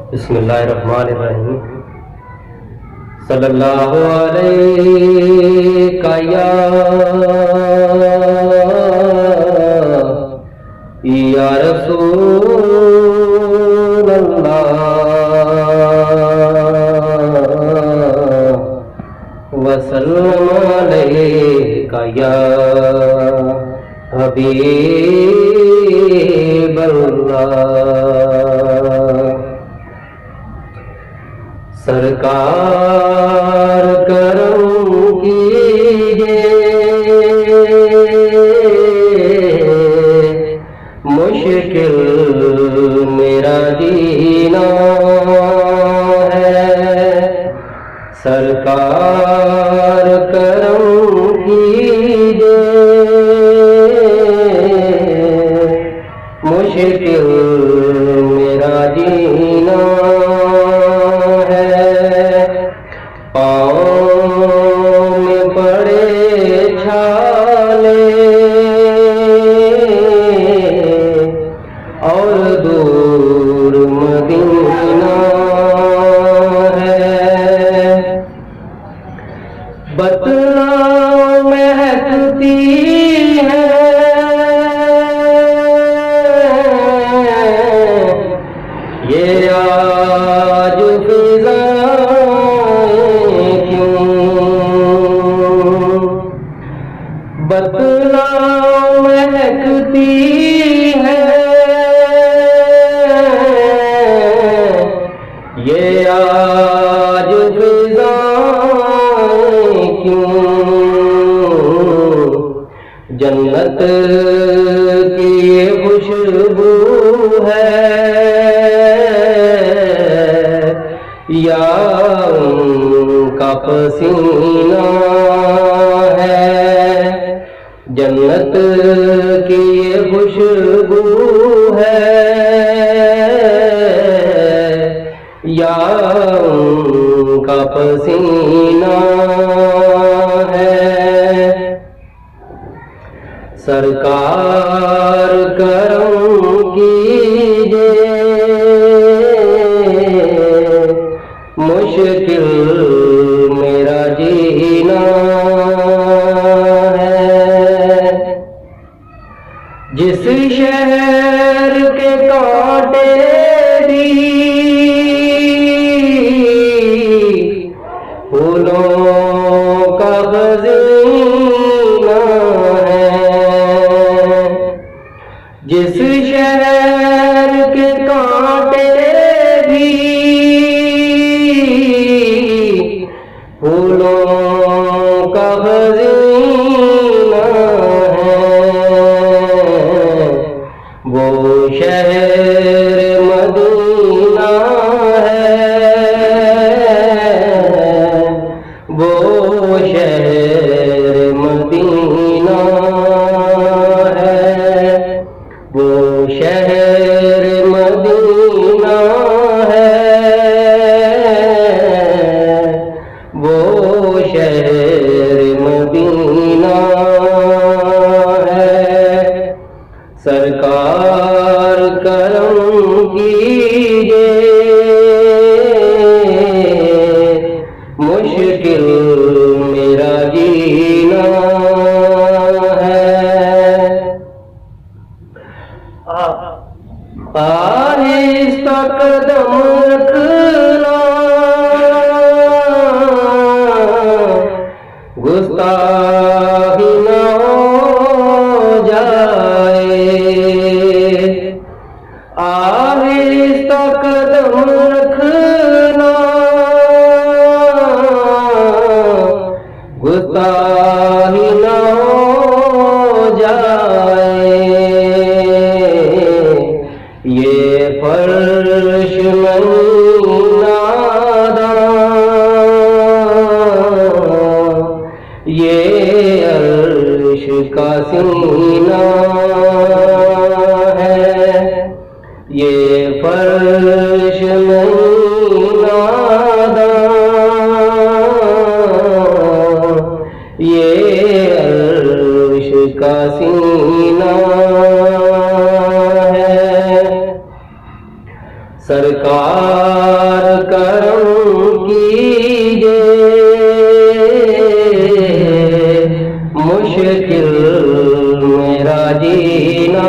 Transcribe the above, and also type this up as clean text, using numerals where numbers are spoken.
बिस्मिल्लाहिर्रहमानिर्रहीम। सल्लल्लाहु अलैका या रसूल अल्लाह वसल्लम अलैका या हबीब अल्लाह। सरकार करम कीजिए, मुश्किल मेरा जीना है। सरकार करम कीजिए, मुश्किल मेरा जीना और दूर मदीना है। बतला महकती है ये आज फिजाएं क्यों। बतला महकती है ये आज फिजाएं क्यों। जन्नत की ये खुशबू है या उनका पसीना है। जन्नत की ये खुशबू है या उनका पसीना है। सरकार करम कीजिए, मुश्किल मेरा जीना है। जिस शहर के कांटे भी फूलों का खज़ीना है। जिस शहर के कांटे भी फूलों का खज़ीना है, वो शहर मदीना वो शहर मदीना है। वो शहर मदीना है। वो शहर मदीना है। सरकार करम कीजिए, मुश्किल मेरा जीना है। आहिस्ता कदम रखना, गुस्ताखी न हो जाए। आहिस्ता कदम रखना, गुस्ताखी न हो जाए। ये फर्श नहीं नादान, ये अर्श का सीना है। ये फर्श नहीं नादान, ये अर्श का सीना है। सरकार सरकार करम कीजिए, मुश्किल मेरा जीना